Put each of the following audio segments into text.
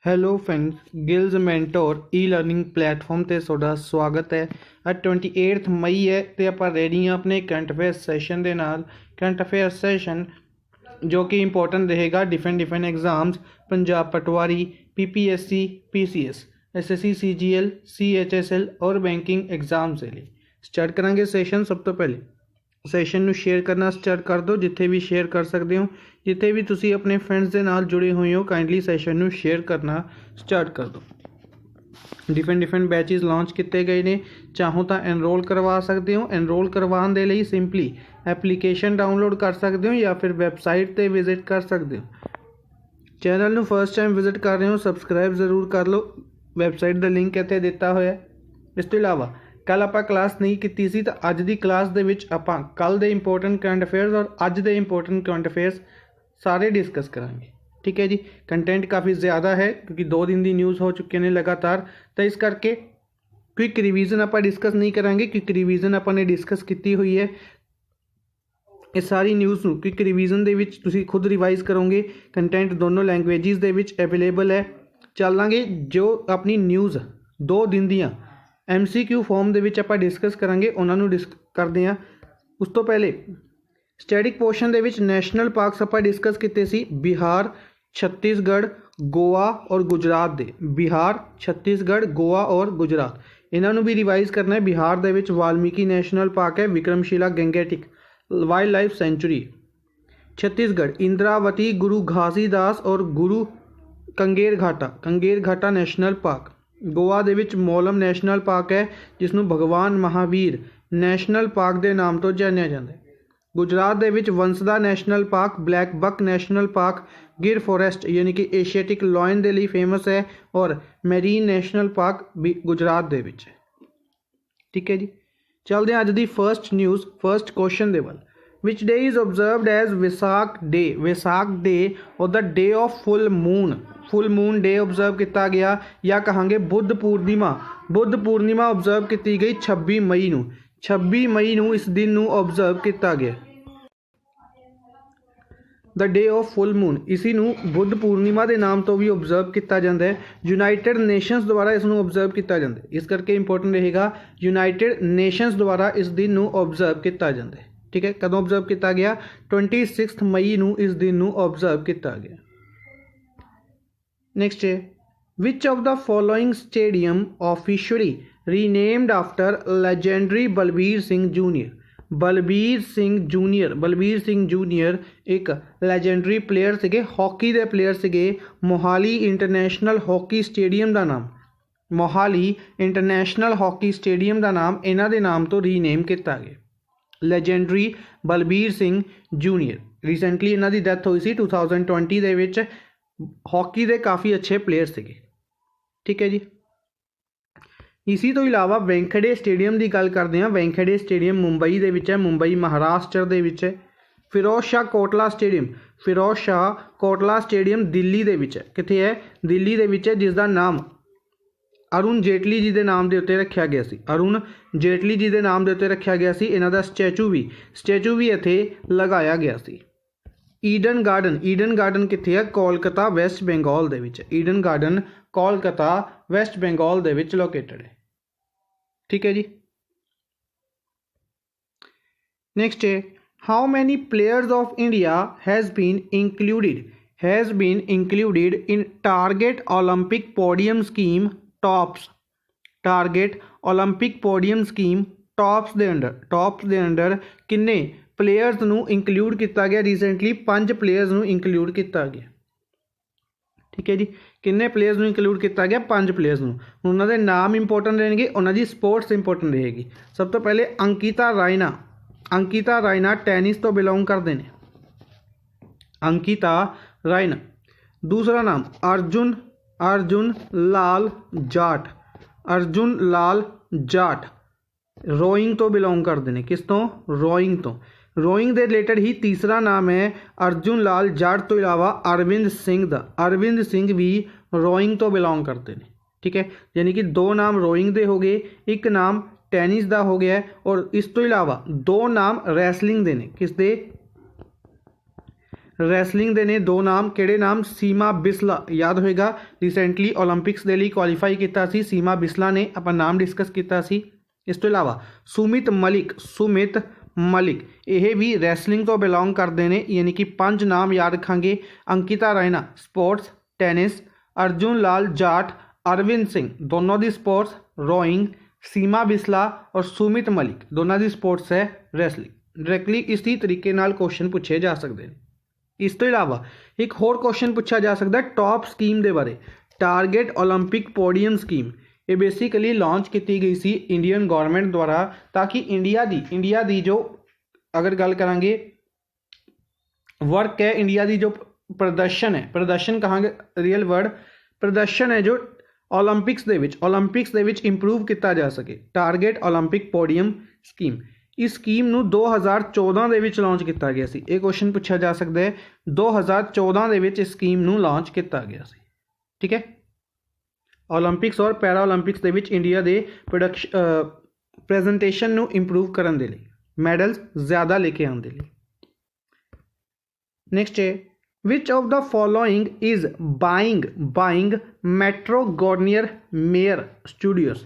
Hello friends, ਗਿਲਜ਼ mentor ਈ-ਲਰਨਿੰਗ platform ਤੇ ਤੁਹਾਡਾ ਸਵਾਗਤ ਹੈ। ਅੱਜ 28 ਮਈ ਹੈ ਤੇ ਆਪਾਂ ਰੈਡੀ ਹਾਂ ਆਪਣੇ ਕਰੰਟ ਅਫੇਅਰ ਸੈਸ਼ਨ ਦੇ ਨਾਲ। ਕਰੰਟ ਅਫੇਅਰ ਸੈਸ਼ਨ ਜੋ ਕਿ ਇੰਪੋਰਟੈਂਟ ਰਹੇਗਾ ਡਿਫਰੈਂਟ ਐਗਜ਼ਾਮਸ, ਪੰਜਾਬ ਪਟਵਾਰੀ, PPSC, PCS, SSC, CGL, CHSL और ਬੈਂਕਿੰਗ ਐਗਜ਼ਾਮਸ ਦੇ ਲਈ ਸਟਾਰਟ ਕਰਾਂਗੇ ਸੈਸ਼ਨ। ਸਭ ਤੋਂ ਪਹਿਲੇ ਸੈਸ਼ਨ ਨੂੰ ਸ਼ੇਅਰ ਕਰਨਾ ਸਟਾਰਟ ਕਰ ਦਿਓ, ਜਿੱਥੇ ਵੀ ਸ਼ੇਅਰ ਕਰ ਸਕਦੇ ਹੋ। ਜਿੱਥੇ ਵੀ ਤੁਸੀਂ ਆਪਣੇ ਫਰੈਂਡਸ ਦੇ ਨਾਲ ਜੁੜੇ ਹੋਏ ਹੋ, ਕਾਈਂਡਲੀ ਸੈਸ਼ਨ ਨੂੰ ਸ਼ੇਅਰ ਕਰਨਾ ਸਟਾਰਟ ਕਰ ਦਿਓ। ਡਿਫਰੈਂਟ ਬੈਚਿਸ ਲਾਂਚ ਕੀਤੇ ਗਏ ਨੇ, ਚਾਹੋ ਤਾਂ ਐਨਰੋਲ ਕਰਵਾ ਸਕਦੇ ਹੋ। ਐਨਰੋਲ ਕਰਵਾਉਣ ਦੇ ਲਈ ਸਿੰਪਲੀ ਐਪਲੀਕੇਸ਼ਨ ਡਾਊਨਲੋਡ ਕਰ ਸਕਦੇ ਹੋ ਜਾਂ ਫਿਰ ਵੈਬਸਾਈਟ 'ਤੇ ਵਿਜ਼ਿਟ ਕਰ ਸਕਦੇ ਹੋ। ਚੈਨਲ ਨੂੰ ਫਸਟ ਟਾਈਮ ਵਿਜ਼ਿਟ ਕਰ ਰਹੇ ਹੋ, ਸਬਸਕ੍ਰਾਈਬ ਜ਼ਰੂਰ ਕਰ ਲਓ। ਵੈਬਸਾਈਟ ਦਾ ਲਿੰਕ ਇੱਥੇ ਦਿੱਤਾ ਹੋਇਆ। ਇਸ ਤੋਂ ਇਲਾਵਾ ਕੱਲ੍ਹ ਆਪਾਂ ਕਲਾਸ ਨਹੀਂ ਕੀਤੀ ਸੀ, ਤਾਂ ਅੱਜ ਦੀ ਕਲਾਸ ਦੇ ਵਿੱਚ ਆਪਾਂ ਕੱਲ੍ਹ ਦੇ ਇੰਪੋਰਟੈਂਟ ਕਰੰਟ ਅਫੇਅਰਸ ਔਰ ਅੱਜ ਦੇ ਇੰਪੋਰਟੈਂਟ ਕਰੰਟ ਅਫੇਅਰਸ ਸਾਰੇ ਡਿਸਕਸ ਕਰਾਂਗੇ। ਠੀਕ ਹੈ ਜੀ। ਕੰਟੈਂਟ ਕਾफ़ੀ ਜ਼ਿਆਦਾ ਹੈ ਕਿਉਂਕਿ 2 ਦਿਨ ਦੀ ਨਿਊਜ਼ ਹੋ ਚੁੱਕੀਆਂ ਨੇ ਲਗਾਤਾਰ, ਤਾਂ ਇਸ ਕਰਕੇ ਕੁਇਕ ਰਿਵੀਜ਼ਨ ਆਪਾਂ ਡਿਸਕਸ ਨਹੀਂ ਕਰਾਂਗੇ। ਕੁਇਕ ਰਿਵੀਜ਼ਨ ਆਪਾਂ ਨੇ ਡਿਸਕਸ ਕੀਤੀ ਹੋਈ ਹੈ। ਇਹ ਸਾਰੀ ਨਿਊਜ਼ ਨੂੰ ਕੁਇਕ ਰਿਵੀਜ਼ਨ ਦੇ ਵਿੱਚ ਤੁਸੀਂ ਖੁਦ ਰਿਵਾਈਜ਼ ਕਰੋਗੇ। ਕੰਟੈਂਟ ਦੋਨੋਂ ਲੈਂਗੁਏਜਿਸ ਦੇ ਵਿੱਚ ਅਵੇਲੇਬਲ ਹੈ। ਚੱਲਾਂਗੇ ਜੋ ਆਪਣੀ ਨਿਊਜ਼ 2 ਦਿਨ ਦੀਆਂ MCQ ਫਾਰਮ ਦੇ ਵਿੱਚ ਆਪਾਂ ਡਿਸਕਸ ਕਰਾਂਗੇ, ਉਹਨਾਂ ਨੂੰ ਕਰਦੇ ਹਾਂ। ਉਸ ਤੋਂ ਪਹਿਲੇ ਸਟੈਟਿਕ ਪੋਰਸ਼ਨ ਦੇ ਵਿੱਚ ਨੈਸ਼ਨਲ ਪਾਰਕਸ ਆਪਾਂ ਡਿਸਕਸ ਕੀਤੇ ਸੀ, ਬਿਹਾਰ, ਛੱਤੀਸਗੜ੍ਹ, ਗੋਆ ਔਰ ਗੁਜਰਾਤ ਦੇ। ਬਿਹਾਰ, ਛੱਤੀਸਗੜ੍ਹ, ਗੋਆ ਔਰ ਗੁਜਰਾਤ, ਇਹਨਾਂ ਨੂੰ ਵੀ ਰਿਵਾਈਜ਼ ਕਰਨਾ ਹੈ। ਬਿਹਾਰ ਦੇ ਵਿੱਚ ਵਾਲਮੀਕੀ ਨੈਸ਼ਨਲ ਪਾਰਕ ਹੈ, Vikramshila Gangetic wildlife sanctuary. Chhattisgarh Indravati, Guru Ghasidas ਔਰ ਗੁਰੂ ਕੰਗੇਰ ਘਾਟਾ ਨੈਸ਼ਨਲ ਪਾਰਕ। ਗੋਆ ਦੇ ਵਿੱਚ ਮੋਲਮ ਨੈਸ਼ਨਲ ਪਾਰਕ ਹੈ, ਜਿਸ ਨੂੰ ਭਗਵਾਨ ਮਹਾਵੀਰ ਨੈਸ਼ਨਲ ਪਾਰਕ ਦੇ ਨਾਮ ਤੋਂ ਜਾਣਿਆ ਜਾਂਦਾ ਹੈ। ਗੁਜਰਾਤ ਦੇ ਵਿੱਚ ਵੰਸਦਾ ਨੈਸ਼ਨਲ ਪਾਰਕ, ਬਲੈਕ ਬਕ ਨੈਸ਼ਨਲ ਪਾਰਕ, ਗਿਰ ਫੋਰੈਸਟ ਯਾਨੀ ਕਿ ਏਸ਼ੀਆਟਿਕ ਲਾਇਨ ਦੇ ਲਈ ਫੇਮਸ ਹੈ, ਔਰ ਮੈਰੀਨ ਨੈਸ਼ਨਲ ਪਾਰਕ ਵੀ ਗੁਜਰਾਤ ਦੇ ਵਿੱਚ ਹੈ। ਠੀਕ ਹੈ ਜੀ। ਚੱਲਦੇ ਹਾਂ ਅੱਜ ਦੀ ਫਸਟ ਨਿਊਜ਼, ਫਸਟ ਕੁਐਸਚਨ ਦੇ ਵੱਲ। ਵਿਚ ਡੇ is ਓਬਜ਼ਰਵਡ as Vaisakh day. Visakh day ਔਰ the day of full moon day observe ਕੀਤਾ ਗਿਆ, ਜਾਂ ਕਹਾਂਗੇ ਬੁੱਧ ਪੂਰਨਿਮਾ ਓਬਜ਼ਰਵ ਕੀਤੀ ਗਈ 26 ਮਈ ਨੂੰ। 26 ਮਈ ਨੂੰ ਇਸ ਦਿਨ ਨੂੰ ਓਬਜ਼ਰਵ ਕੀਤਾ ਗਿਆ। ਦ ਡੇ ਆਫ ਫੁੱਲ ਮੂਨ, ਇसी ਨੂੰ ਬੁੱਧ ਪੂਰਨਿਮਾ ਦੇ ਨਾਮ ਤੋਂ ਵੀ ਓਬਜ਼ਰਵ ਕੀਤਾ ਜਾਂਦਾ ਹੈ। ਯੂਨਾਈਟਿਡ ਨੇਸ਼ਨਸ ਦੁਆਰਾ ਇਸ ਨੂੰ ਓਬਜ਼ਰਵ ਕੀਤਾ ਜਾਂਦਾ ਹੈ, ਇਸ ਕਰਕੇ ਇੰਪੋਰਟੈਂਟ ਰਹੇਗਾ। ਯੂਨਾਈਟਿਡ ਨੇਸ਼ਨਸ ਦੁਆਰਾ ਇਸ ਦਿਨ ਨੂੰ ਓਬਜ਼ਰਵ ਕੀਤਾ ਜਾਂਦਾ ਹੈ। ਠੀਕ ਹੈ, ਕਦੋਂ ਓਬਜ਼ਰਵ ਕੀਤਾ ਗਿਆ? 26 ਮਈ ਨੂੰ ਇਸ ਦਿਨ ਨੂੰ ਓਬਜ਼ਰਵ ਕੀਤਾ ਗਿਆ। ਨੈਕਸਟ ਹੈ, which of the following stadium officially renamed after legendary Balbir Singh junior. Balbir Singh junior ਇੱਕ ਲੈਜੈਂਡਰੀ ਪਲੇਅਰ ਸੀਗੇ, ਹਾਕੀ ਦੇ ਪਲੇਅਰ ਸੀਗੇ। ਮੋਹਾਲੀ ਇੰਟਰਨੈਸ਼ਨਲ ਹਾਕੀ ਸਟੇਡੀਅਮ ਦਾ ਨਾਮ ਇਹਨਾਂ ਦੇ ਨਾਮ ਤੋਂ ਰੀਨੇਮ ਕੀਤਾ ਗਿਆ। Legendary Balbir Singh junior, recently ਇਹਨਾਂ ਦੀ ਡੈਥ ਹੋਈ ਸੀ 2020 ਦੇ ਵਿੱਚ। ਹਾਕੀ ਦੇ ਕਾफ़ੀ ਅੱਛੇ ਪਲੇਅਰ ਸੀਗੇ। ਠੀਕ ਹੈ ਜੀ। ਇसी ਤੋਂ ਇਲਾਵਾ ਵੈਂਖੜੇ ਸਟੇਡੀਅਮ ਦੀ ਗੱਲ ਕਰਦੇ ਹਾਂ। ਵੈਂਖੜੇ ਸਟੇਡੀਅਮ ਮੁੰਬਈ ਦੇ ਵਿੱਚ ਹੈ, ਮੁੰਬਈ ਮਹਾਰਾਸ਼ਟਰ ਦੇ ਵਿੱਚ ਹੈ। ਫਿਰੋਜ਼ ਸ਼ਾਹ ਕੋਟਲਾ ਸਟੇਡੀਅਮ ਦਿੱਲੀ ਦੇ ਵਿੱਚ ਹੈ। ਕਿੱਥੇ ਹੈ? ਦਿੱਲੀ ਦੇ ਵਿੱਚ ਹੈ, ਜਿਸ ਦਾ ਨਾਮ ਅਰੁਣ ਜੇਟਲੀ ਜੀ ਦੇ ਨਾਮ ਦੇ ਉੱਤੇ ਰੱਖਿਆ ਗਿਆ ਸੀ। ਇਹਨਾਂ ਦਾ ਸਟੈਚੂ ਵੀ ਇੱਥੇ ਲਗਾਇਆ ਗਿਆ ਸੀ। ਈਡਨ ਗਾਰਡਨ ਕਿੱਥੇ ਹੈ? ਕੋਲਕਾਤਾ, ਵੈਸਟ ਬੰਗਾਲ ਦੇ ਵਿੱਚ। Eden garden Kolkata, West Bengal ਦੇ ਵਿੱਚ ਲੋਕੇਟਡ ਹੈ। ਠੀਕ ਹੈ ਜੀ। ਨੈਕਸਟ ਹੈ, how many players of India has been included in target Olympic podium scheme TOPS. TOPS ਦੇ ਅੰਡਰ ਕਿੰਨੇ ਪਲੇਅਰਸ ਨੂੰ ਇੰਕਲੂਡ ਕੀਤਾ ਗਿਆ? ਰੀਸੈਂਟਲੀ 5 ਪਲੇਅਰਸ ਨੂੰ ਇੰਕਲੂਡ ਕੀਤਾ ਗਿਆ। ਠੀਕ ਹੈ ਜੀ। ਕਿੰਨੇ ਪਲੇਅਰਸ ਨੂੰ ਇੰਕਲੂਡ ਕੀਤਾ ਗਿਆ? 5 ਪਲੇਅਰਸ ਨੂੰ। ਉਹਨਾਂ ਦੇ ਨਾਮ ਇੰਪੋਰਟੈਂਟ ਰਹਿਣਗੇ, ਉਹਨਾਂ ਦੀ ਸਪੋਰਟਸ ਇੰਪੋਰਟੈਂਟ ਰਹੇਗੀ। ਸਭ ਤੋਂ ਪਹਿਲੇ ਅੰਕਿਤਾ ਰਾਇਨਾ ਟੈਨਿਸ ਤੋਂ ਬਿਲੋਂਗ ਕਰਦੇ ਨੇ। ਅੰਕਿਤਾ ਰਾਇਨਾ। ਦੂਸਰਾ ਨਾਮ ਅਰਜੁਨ ਲਾਲ ਜਾਟ ਰੋਇੰਗ ਤੋਂ ਬਿਲੋਂਗ ਕਰਦੇ ਨੇ। ਕਿਸ ਤੋਂ? ਰੋਇੰਗ ਤੋਂ। ਰੋਇੰਗ ਦੇ ਰਿਲੇਟਡ ਹੀ ਤੀਸਰਾ ਨਾਮ ਹੈ ਅਰਜੁਨ ਲਾਲ ਜਾਟ ਤੋਂ ਇਲਾਵਾ ਅਰਵਿੰਦ ਸਿੰਘ ਦਾ। ਅਰਵਿੰਦ ਸਿੰਘ ਵੀ ਰੋਇੰਗ ਤੋਂ ਬਿਲੋਂਗ ਕਰਦੇ ਨੇ। ਠੀਕ ਹੈ, ਯਾਨੀ ਕਿ 2 ਨਾਮ ਰੋਇੰਗ ਦੇ ਹੋ ਗਏ, ਇੱਕ ਨਾਮ ਟੈਨਿਸ ਦਾ ਹੋ ਗਿਆ, ਔਰ ਇਸ ਤੋਂ ਇਲਾਵਾ 2 ਨਾਮ ਰੈਸਲਿੰਗ ਦੇ ਨੇ। ਕਿਸ ਦੇ? ਰੈਸਲਿੰਗ ਦੇ ਨੇ ਦੋ ਨਾਮ, ਕਿਹੜੇ ਨਾਮ? ਸੀਮਾ ਬਿਸਲਾ, ਯਾਦ ਹੋਏਗਾ ਰੀਸੈਂਟਲੀ ਓਲੰਪਿਕਸ ਦੇ ਲਈ ਕੁਆਲੀਫਾਈ ਕੀਤਾ ਸੀ ਸੀਮਾ ਬਿਸਲਾ ਨੇ, ਆਪਾਂ ਨਾਮ ਡਿਸਕਸ ਕੀਤਾ ਸੀ। ਇਸ ਤੋਂ ਇਲਾਵਾ ਸੁਮਿਤ ਮਲਿਕ ਇਹ ਵੀ ਰੈਸਲਿੰਗ ਤੋਂ ਬਿਲੋਂਗ ਕਰਦੇ ਨੇ, ਯਾਨੀ ਕਿ 5 ਨਾਮ ਯਾਦ ਰੱਖਾਂਗੇ। ਅੰਕਿਤਾ ਰਾਇਨਾ ਸਪੋਰਟਸ ਟੈਨਿਸ, ਅਰਜੁਨ ਲਾਲ ਜਾਟ, ਅਰਵਿੰਦ ਸਿੰਘ ਦੋनों ਦੀ ਸਪੋਰट्स रोइंग, सीमा बिस्ला और सुमित मलिक दोनों की स्पोर्ट्स है रैसलिंग। डायरैक्टली इसी तरीके नाल क्वेश्चन पूछे जा सकते हैं। इस तो इलावा एक होर क्वेश्चन पूछा जा सकता है टॉप स्कीम के बारे, टारगेट ओलंपिक पोडियम स्कीम। ये बेसिकली लॉन्च की गई सी इंडियन गौरमेंट द्वारा, ताकि इंडिया दी जो अगर गल करांगे वर्क है, इंडिया की जो प्रदर्शन है, प्रदर्शन कहांगे रियल वर्ड, प्रदर्शन है जो ओलंपिक्स दे विच इंप्रूव किया जा सके। टारगेट ओलंपिक पोडियम स्कीम, इस स्कीम नू 2014 दे विच लॉन्च किया गया सी। ये क्वेश्चन पूछा जा सकता है 2014 दे विच इस स्कीम नू लॉन्च किया गया सी। ठीक है, ओलंपिक्स और पैरा ओलंपिक्स दे विच इंडिया दे प्रेजेंटेशन नू इंप्रूव करन दे लई, मैडल्स ज़्यादा लेके आउण दे लई। नेक्स्ट है which of the following is buying Metro Goldwyn Mayer studios.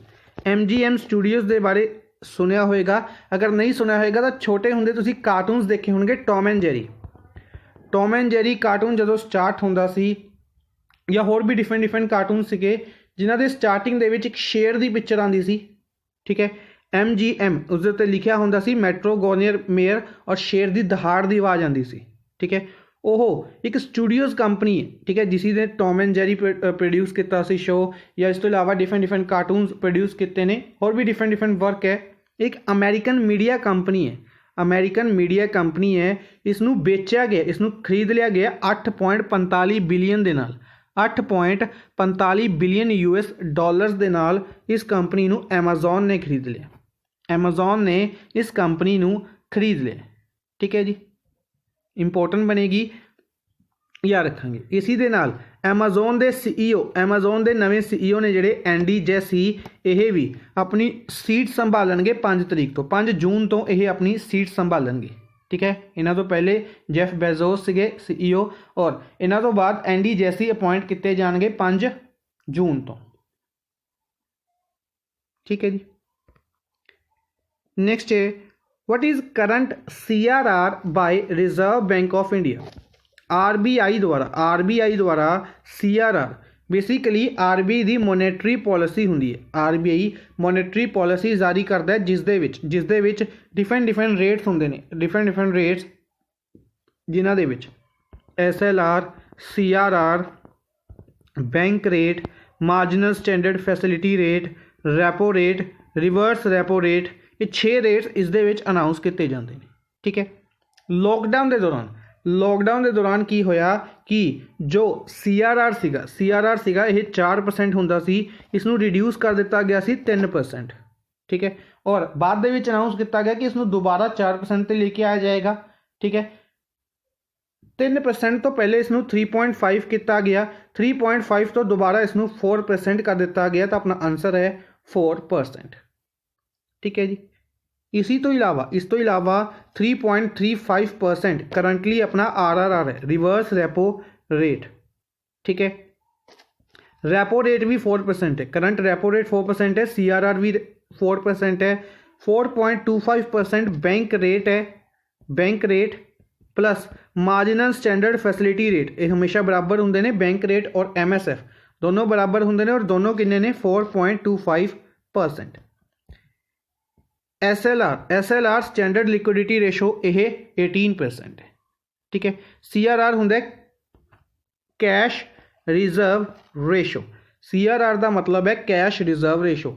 MGM studios के बारे सुनिया होएगा, अगर नहीं सुनिया होएगा तो छोटे होंदे तुसी कार्टूनस देखे होंगे, टॉम एंड जेरी कार्टून जो स्टार्ट होंदा सी, या होर भी डिफरेंट कार्टून सीगे जिन्हां दे स्टार्टिंग दे विच एक शेर दी पिक्चर आंदी सी। ठीक है, MGM उस दे उत्ते लिखिया होंदा सी मेट्रो गॉर्नियर मेयर, और शेर दी दहाड़ दी आवाज़ आंदी सी। ठीक है, ओहो एक स्टूडियोज़ कंपनी है। ठीक है, जिसी ने टॉम एंड जेरी प्रोड्यूस किया सी शो, या इस तो इलावा डिफरेंट कार्टूनस प्रोड्यूस किए ने, और भी डिफरेंट वर्क है। एक अमेरिकन मीडिया कंपनी है, इसनू बेचा गया, इसनू खरीद लिया गया 8.45 बिलियन के नाल, 8.45 बिलियन US डॉलर्स के नाल इस कंपनी नू एमेजॉन ने खरीद लिया। एमेजॉन ने इस कंपनी नू खरीद लिया। ठीक है जी, इंपोर्टेंट बनेगी, याद रखेंगे। इसी दे नाल एमेजॉन के CEO, एमेजॉन के नवे CEO ने जिहड़े एंडी जैसी, यह भी अपनी सीट संभालणगे 5 तरीक तो, 5 जून तो यह अपनी सीट संभालणगे। ठीक है, इन्हां तो पहले जेफ बेजोस सीगे CEO, और इन्हां तो बाद एंडी जैसी अपॉइंट किए जाएंगे 5 जून तो। ठीक है जी, नेक्स्ट है what is current CRR by Reserve Bank of India। RBI द्वारा CRR बेसिकली RBI दी मोनेटरी पॉलिसी हुंदी है। RBI मोनेटरी पॉलिसी जारी करता है जिस दे विच डिफरेंट रेट्स हुंदे ने, डिफरेंट रेट्स जिन्हां दे विच SLR, CRR, bank rate, marginal standard facility rate, repo rate, reverse repo rate, ये 6 रेट्स इस दे विच अनाउंस किए जाते हैं। ठीक है, लॉकडाउन के दौरान की होया कि जो CRR सीगा यह 4% हुंदा सी, इसनू रिड्यूस कर दिता गया सी 3%। ठीक है, और बाद दे विच अनाउंस किया गया कि इसनू दोबारा 4% ते लेके आया जाएगा। ठीक है, 3% तो पहले इसनू 3.5 किया गया, 3.5 तो दोबारा इसनू 4% कर दिता गया, तो अपना आंसर है 4%। ठीक है जी, इस तो इलावा 3.35% करंटली अपना RRR है, रिवर्स रेपो रेट। ठीक है, रेपो रेट भी 4% है, करंट रेपो रेट 4% है, CRR भी 4% है, 4.25% बैंक रेट है, bank rate plus marginal standard facility rate, ये हमेशा बराबर होंगे ने, बैंक रेट और MSF दोनों बराबर होंगे ने, और दोनों किन्ने ने 4.25%। SLR स्टैंडर्ड लिक्विडिटी रेशो यह 18% है। ठीक है, CRR होंगे कैश रिजर्व रेशो, CRR का मतलब है कैश रिजर्व रेशो।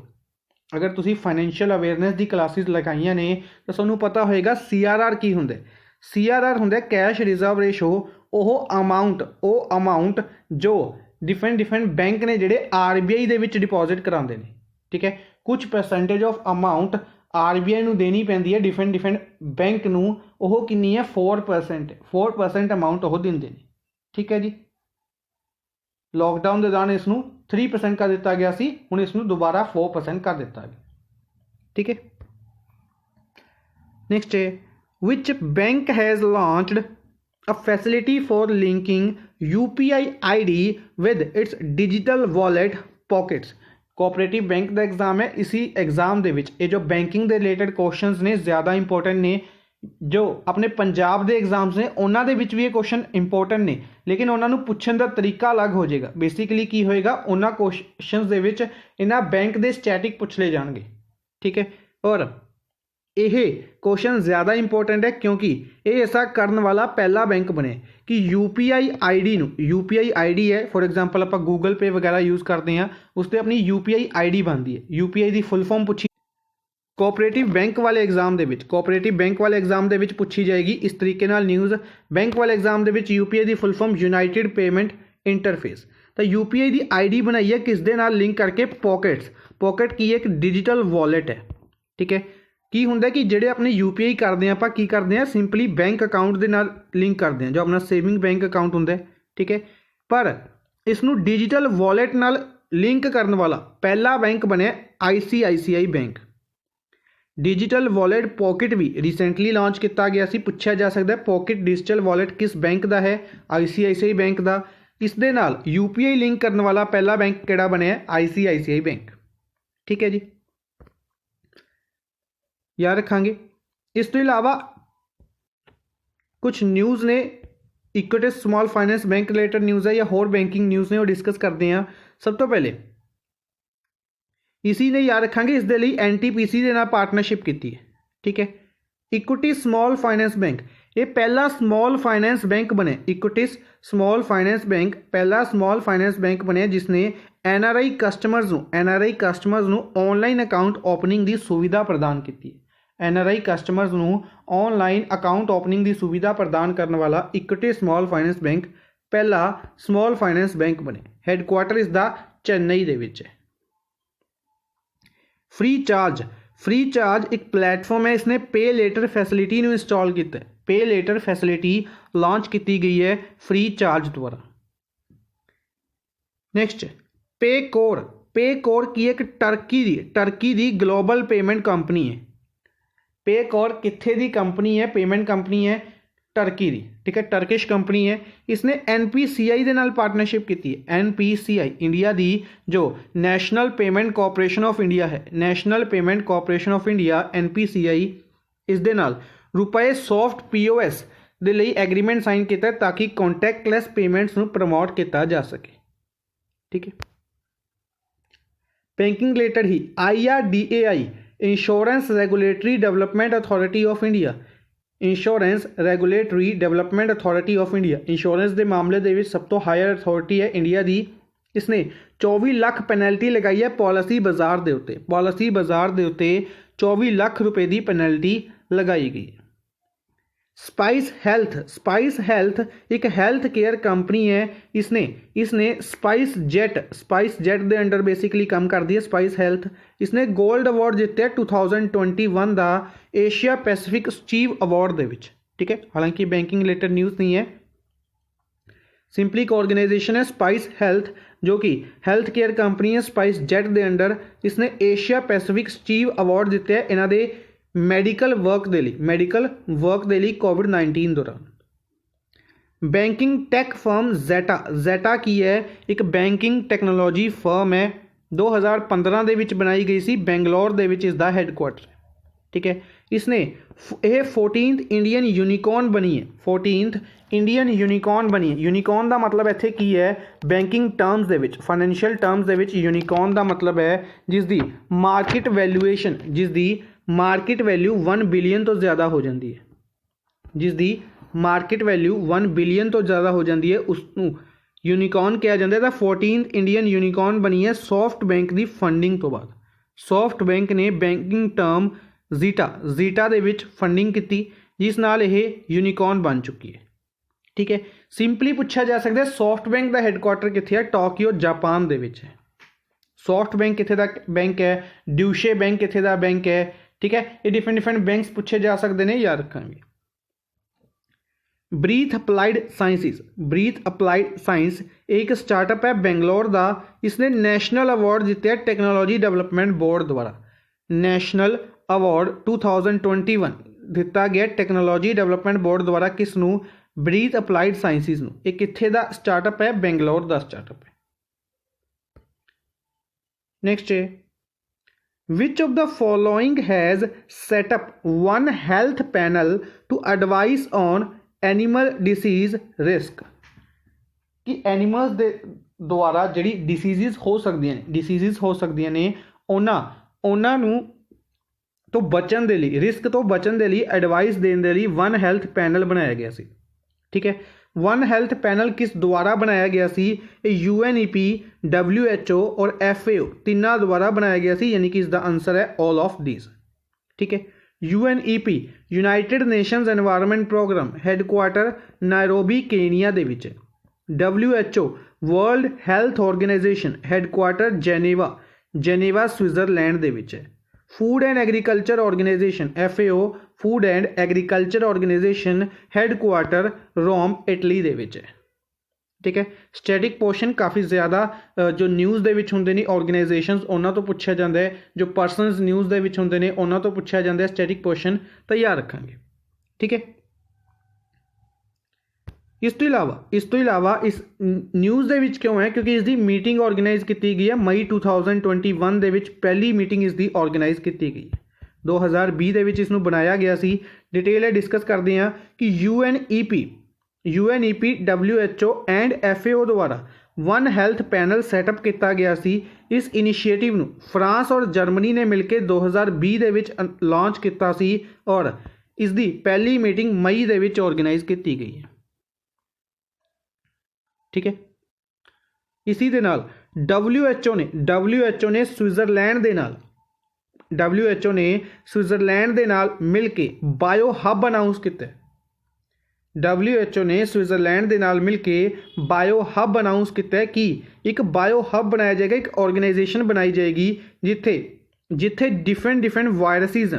अगर तुसी फाइनैंशियल अवेयरनेस की क्लासेस लगाइया ने तो सानू पता होएगा CRR की होंगे। CRR होंगे कैश रिजर्व रेशो, वह अमाउंट जो डिफरेंट बैंक ने जिहड़े RBI दे विच डिपॉजिट कराते हैं। ठीक है, कुछ परसेंटेज ऑफ अमाउंट RBI नू देनी पैंदी है डिफरेंट बैंक नू, वह कितनी है 4% अमाउंट वह देंदे ने। ठीक है जी, लॉकडाउन के दौरान इसनू 3% कर दिता गया सी, हुण इसनू दोबारा 4% कर दिता गया। ठीक है, नेक्स्ट है which bank has launched a facility for linking UPI ID with its digital wallet pockets। Cooperative bank ਦਾ ਐਗਜ਼ਾਮ ਹੈ। इसी एग्जाम ਦੇ ਵਿੱਚ ਇਹ ਜੋ ਬੈਂਕਿੰਗ ਦੇ ਰਿਲੇਟਡ ਕੁਐਸਚਨਸ ਨੇ ਜ਼ਿਆਦਾ ਇੰਪੋਰਟੈਂਟ ਨੇ। ਜੋ ਆਪਣੇ ਪੰਜਾਬ ਦੇ ਐਗਜ਼ਾਮਸ ਨੇ ਉਹਨਾਂ ਦੇ ਵਿੱਚ ਵੀ ਇਹ ਕੁਐਸਚਨ ਇੰਪੋਰਟੈਂਟ ਨੇ, ਲੇਕਿਨ ਉਹਨਾਂ ਨੂੰ ਪੁੱਛਣ ਦਾ ਤਰੀਕਾ ਅਲੱਗ ਹੋ ਜਾਏਗਾ। ਬੇਸਿਕਲੀ ਕੀ ਹੋਏਗਾ, ਉਹਨਾਂ ਕੁਐਸਚਨਸ ਦੇ ਵਿੱਚ ਇਹਨਾਂ ਬੈਂਕ ਦੇ ਸਟੈਟਿਕ ਪੁੱਛ ਲਏ ਜਾਣਗੇ, ਠੀਕ ਹੈ। ਔਰ ਇਹ ਕੁਐਸਚਨ ਜ਼ਿਆਦਾ ਇੰਪੋਰਟੈਂਟ ਹੈ ਕਿਉਂਕਿ ਇਹ ਐਸਾ ਕਰਨ ਵਾਲਾ ਪਹਿਲਾ ਬੈਂਕ ਬਣੇ ਕਿ UPI ID ਨੂੰ, UPI ID ਹੈ ਫॉर एग्जांपल ਆਪਾਂ ਗੂਗਲ ਪੇ ਵਗੈਰਾ ਯੂਜ਼ ਕਰਦੇ ਹਾਂ, ਉਸ ਤੇ ਆਪਣੀ UPI ID ਬਣਦੀ ਹੈ। UPI ਦੀ ਫੁੱਲ ਫਾਰਮ ਪੁੱਛੀ ਕੋਆਪਰੇਟਿਵ ਬੈਂਕ ਵਾਲੇ ਐਗਜ਼ਾਮ ਦੇ ਵਿੱਚ, ਕੋਆਪਰੇਟਿਵ ਬੈਂਕ ਵਾਲੇ ਐਗਜ਼ਾਮ ਦੇ ਵਿੱਚ ਪੁੱਛੀ ਜਾਏਗੀ ਇਸ ਤਰੀਕੇ ਨਾਲ ਨਿਊਜ਼। ਬੈਂਕ ਵਾਲੇ ਐਗਜ਼ਾਮ ਦੇ ਵਿੱਚ UPI ਦੀ full form United payment interface. ਤਾਂ UPI ਦੀ ID ਬਣਾਈ ਹੈ ਕਿਸ ਦੇ ਨਾਲ ਲਿੰਕ ਕਰਕੇ, ਪੋਕਟਸ। ਪੋਕਟ ਕੀ ਹੈ, ਇੱਕ ਡਿਜੀਟਲ ਵਾਲਟ ਹੈ, ਠੀਕ ਹੈ। ਕੀ ਹੁੰਦਾ ਕਿ ਜਿਹੜੇ ਆਪਣੇ UPI ਕਰਦੇ ਹਾਂ ਆਪਾਂ, ਕੀ ਕਰਦੇ ਹਾਂ, ਸਿੰਪਲੀ ਬੈਂਕ ਅਕਾਊਂਟ ਦੇ ਨਾਲ ਲਿੰਕ ਕਰਦੇ ਹਾਂ, ਜੋ ਆਪਣਾ ਸੇਵਿੰਗ ਬੈਂਕ ਅਕਾਊਂਟ ਹੁੰਦਾ ਹੈ, ਠੀਕ ਹੈ। ਪਰ ਇਸ ਨੂੰ ਡਿਜੀਟਲ ਵਾਲਟ ਨਾਲ ਲਿੰਕ ਕਰਨ ਵਾਲਾ ਪਹਿਲਾ ਬੈਂਕ ਬਣਿਆ ICICI bank. Digital wallet Pockets ਵੀ ਰੀਸੈਂਟਲੀ ਲਾਂਚ ਕੀਤਾ ਗਿਆ ਸੀ। ਪੁੱਛਿਆ ਜਾ ਸਕਦਾ ਪੋਕਟ ਡਿਜੀਟਲ ਵਾਲਟ ਕਿਸ ਬੈਂਕ ਦਾ ਹੈ, ICICI ਬੈਂਕ ਦਾ। ਇਸ ਦੇ ਨਾਲ UPI ਲਿੰਕ ਕਰਨ ਵਾਲਾ ਪਹਿਲਾ ਬੈਂਕ ਕਿਹੜਾ ਬਣਿਆ, ICICI ਬੈਂਕ, ਠੀਕ ਹੈ ਜੀ, याद रखांगे। इस तो इलावा कुछ न्यूज़ ने equity small finance bank related news है या होर बैंकिंग न्यूज़ ने वो डिस्कस करते हैं। सब तो पहले इसी ने याद रखांगे, इस दे लिए NTPC के नाल पार्टनरशिप की है, ठीक है। इक्विटी स्मॉल फाइनेंस बैंक ये पहला स्मॉल फाइनेंस बैंक बने, इक्विटी स्मॉल फाइनेंस बैंक पहला स्मॉल फाइनेंस बैंक बने जिसने NRI कस्टमर्स नूं ऑनलाइन अकाउंट ओपनिंग की सुविधा प्रदान की है। NRI कस्टमर्स नूं ऑनलाइन अकाउंट ओपनिंग की सुविधा प्रदान करने वाला इक्विटी स्मॉल फाइनेंस बैंक पहला स्मॉल फाइनेंस बैंक बने। हैडक्वार्टर इसका चेन्नई दे विच है। फ्री चार्ज एक प्लेटफॉर्म है, इसने पे लेटर फैसिलिटी नूं इंस्टॉल किया है। पे लेटर फैसिलिटी लॉन्च की गई है फ्री चार्ज द्वारा। नैक्सट पेकोर की एक टर्की दी ग्लोबल पेमेंट कंपनी है। पेकोर कित्थे दी कंपनी है, पेमेंट कंपनी है टर्की दी, ठीक है, टर्किश कंपनी है। इसने NPCI दे नाल पार्टनरशिप की है। NPCI इंडिया दी जो national payment corporation of India है, national payment corporation of India NPCI, इस दे नाल रुपए सॉफ्ट POS दे लई एग्रीमेंट साइन किया ताकि कॉन्टैक्टलैस पेमेंट्स नूं प्रमोट किया जा सके, ठीक है। Banking related he IRDAI insurance regulatory development authority of India, insurance regulatory development authority of India insurance के मामले के सब तो हायर अथॉरिटी है इंडिया की। इसने 24 लाख पेनल्टी लगाई है पॉलिसी बाजार के उत्ते, पॉलिसी बाजार के उत्ते 24 लाख रुपए की पेनल्टी लगाई गई। स्पाइस हेल्थ एक हेल्थ केयर कंपनी है। इसने स्पाइस जेट के अंडर बेसिकली काम करती है स्पाइस हेल्थ। इसने गोल्ड अवार्ड जीते 2021 का एशिया पैसिफिक अचीव अवार्ड दे विच, ठीक है। हालांकि बैंकिंग रिलेटेड न्यूज़ नहीं है, सिंपली एक ऑर्गेनाइजेशन है स्पाइस हेल्थ जो कि हेल्थ केयर कंपनी है स्पाइस जेट के अंडर। इसने एशिया पैसिफिक अचीव अवार्ड जीते हैं इन्हां दे मैडिकल वर्क के लिए कोविड-19 दौरान। बैंकिंग टेक फर्म ज़ेटा की है, एक बैंकिंग टैक्नोलॉजी फर्म है, 2015 के विच बनाई गई सी, बेंगलोर के विच इसका हैडक्वार्टर है, ठीक है। इसने यह 14th इंडियन यूनिकॉर्न बनी है, 14th इंडियन यूनिकॉर्न बनी है। यूनिकॉर्न का मतलब इत्थे की है बैंकिंग टर्म्स दे विच, फाइनैंशियल टर्म्स दे विच यूनिकॉर्न का मतलब है जिसकी मार्केट वैल्यूएशन, जिसकी मार्केट वैल्यू 1 बिलियन तो ज़्यादा हो जाती है, जिसकी मार्केट वैल्यू 1 बिलियन तो ज़्यादा हो जाती है, उसनूं यूनिकॉर्न कहा जाता है। तो 14th इंडियन यूनिकॉर्न बनी है सॉफ्ट बैंक की फंडिंग तो बाद। सॉफ्ट बैंक ने बैंकिंग टर्म जीटा दे विच फंडिंग की जिस नाल यह यूनिकॉर्न बन चुकी है, ठीक है। सिंपली पूछा जा सकता है सॉफ्ट बैंक का हैडक्वार्टर कित्थे है, टोक्यो जापान दे विच है। सॉफ्ट बैंक कित्थे दा बैंक है, ड्यूशे बैंक कित्थे दा बैंक है, ठीक है। ये डिफरेंट बैंक्स पूछे जा सकते हैं, याद रखेंगे। ब्रीथ अप्लाइड साइंस एक स्टार्टअप है बेंगलोर का। इसने नेशनल अवार्ड जीते है टेक्नोलॉजी डेवलपमेंट बोर्ड द्वारा। नेशनल अवार्ड 2021 दिता गया टेक्नोलॉजी डेवलपमेंट बोर्ड द्वारा किसनूं, ਬਰੀਥ ਅਪਲਾਈਡ ਸਾਇੰਸਿਸ ਨੂੰ। ਇਹ ਕਿੱਥੇ ਦਾ ਸਟਾਰਟਅਪ ਹੈ? ਬੈਂਗਲੌਰ ਦਾ ਸਟਾਰਟਅਪ ਹੈ। ਨੈਕਸਟ ਹੈ which of the following has set up one health panel to advise on animal disease risk? कि एनिमल्स ਦੇ ਦੁਆਰਾ ਜਿਹੜੀ ਡਿਸੀਜ਼ਸ ਹੋ ਸਕਦੀਆਂ ਨੇ ਉਹਨਾਂ ਨੂੰ ਤੋਂ ਬਚਣ ਦੇ ਲਈ, ਰਿਸਕ ਤੋਂ ਬਚਣ ਦੇ ਲਈ ਐਡਵਾਈਸ ਦੇਣ ਦੇ ਲਈ ਵਨ ਹੈਲਥ ਪੈਨਲ ਬਣਾਇਆ ਗਿਆ ਸੀ। ਠੀਕ ਹੈ, वन हैल्थ पैनल किस द्वारा बनाया गया सी? UNEP, WHO और FAO तिन्ना द्वारा बनाया गया सी, यानी कि इसका आंसर है ऑल ऑफ दीज। ठीक है, UNEP United Nations environment programme headquarter Nairobi Kenya दे विच। WHO world health organisation headquarter Geneva Switzerland दे विच। Food and agriculture organisation FAO food and agriculture organisation headquarter Rome Italy दे विच है। ठीक है, स्टैटिक पोर्शन काफ़ी ज़्यादा जो न्यूज़ दे विच हुंदे ने ऑर्गेनाइजेशनस उन्हां तो पुछया जाता है, जो परसनस न्यूज़ दे विच हुंदे ने उन्हां तो पुछया जाता है। स्टैटिक पोर्शन तैयार रखांगे। ठीक है, इस तो इलावा इस न्यूज़ दे विच क्यों है? क्योंकि इसकी मीटिंग ऑर्गेनाइज की गई है मई 2021 दे विच पहली मीटिंग इसकी ऑर्गेनाइज की गई है। 2020 दे विच इसनूं बनाया गया सी। डिटेल डिस्कस करते हैं कि UNEP, WHO एंड FAO द्वारा वन हैल्थ पैनल सैटअप किया गया सी। इस इनिशिएटिव नूं फ्रांस और जर्मनी ने मिलकर 2020 दे विच लॉन्च किया सी और इसकी पहली मीटिंग मई दे विच ऑर्गेनाइज की गई है। ठीक है, इसी दे नाल WHO ने स्विट्जरलैंड दे नाल मिल के बायो हब अनाउंस किया। WHO ने स्विट्जरलैंड दे नाल मिल के बायो हब अनाउंस किया कि एक बायो हब बनाया जाएगा, एक ऑर्गेनाइजेशन बनाई जाएगी जिथे डिफरेंट वायरसिस,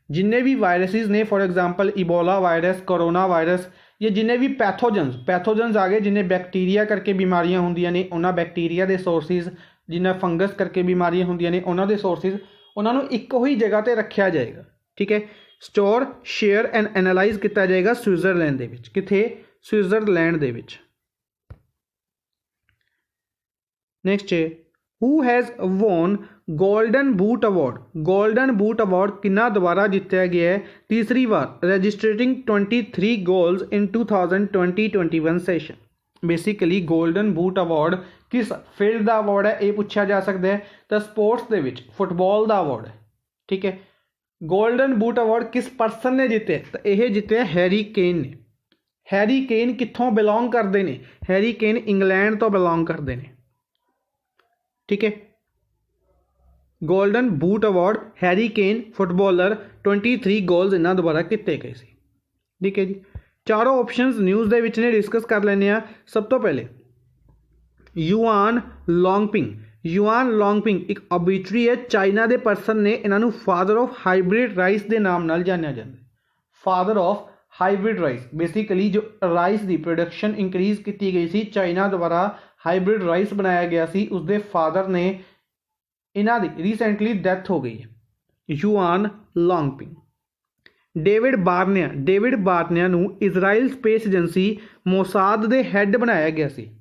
जिन्ने भी वायरसिस ने, for example Ebola virus, corona virus, ये जिन्ने भी पैथोजनस आ गए, जिन्हें बैक्टीरिया करके बीमारियां होंदियां ने, उन्हां बैक्टीरिया के सोर्सिस, जिन्हें फंगस करके बीमारियां होंदियां ने, उन्हां दे सोर्सिस, उन्होंने इक्को ही जगह पर रखा जाएगा। ठीक है, स्टोर शेयर एंड एनालाइज किया जाएगा स्विट्जरलैंड दे विच। किथे? स्विट्जरलैंड दे विच। नेक्स्ट है who has won golden boot award किन्ना द्वारा जीत्या गया है? तीसरी बार, registering 23 goals in 2020-21 season. Basically golden boot award किस फील्ड का अवार्ड है ये पूछा जा सकता है, तो स्पोर्ट्स दे विच फुटबॉल का अवार्ड है। ठीक है, गोल्डन बूट अवार्ड किस परसन ने जीते? तो यह जीते हैरी केन ने। हैरी केन कित्थों बिलोंग करते हैं? हैरी केन इंग्लैंड तो बिलोंग करते हैं। ठीक है, golden boot award Harry Kane footballer 23 goals इन्हों द्वारा किए गए सी। ठीक है जी, चारों ऑप्शंस न्यूज़ दे विच ने डिस्कस कर लेने। सब तो पहले युआन लॉन्गपिंग एक ऑबिचरी है, चाइना के परसन ने इन्हों फादर ऑफ हाइब्रिड राइस के नाम नाल जानिया जाता है। Father of hybrid rice, basically जो राइस की प्रोडक्शन इंक्रीज की गई सी, चाइना द्वारा हाइब्रिड राइस बनाया गया सी, उसके फादर ने इन्हां दी रिसेंटली डेथ हो गई है। Yuan Longping. डेविड बार्निया नूं इजराइल स्पेस एजेंसी मोसाद के हैड बनाया गया सी।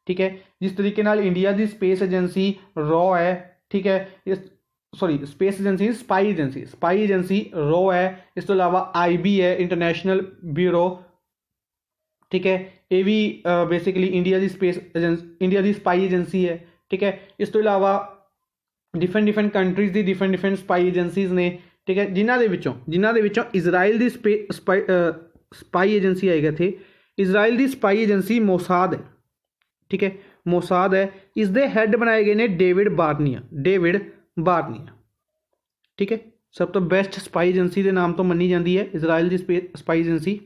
ठीक है, जिस तरीके नाल इंडिया की स्पेस एजेंसी रॉ है। ठीक है, space agency spy agency raw है। इस तो अलावा IB है, इंटरनेशनल ब्यूरो। ठीक है, ये भी बेसिकली इंडिया की स्पाई एजेंसी है। ठीक है, इस तो अलावा डिफरेंट कंट्रीज़ की डिफरेंट स्पाई एजेंसीज ने। ठीक है, जिन्हां दे विचों इजराइल की स्पाई एजेंसी आएगा थे। इजराइल की स्पाई एजेंसी मोसाद है। ठीक है, मोसाद है, इसके हैड बनाए गए ने डेविड बार्निया। ठीक है, सब तो बेस्ट स्पाई एजेंसी के नाम तो मनी जाती है इजराइल की स्पाई एजेंसी,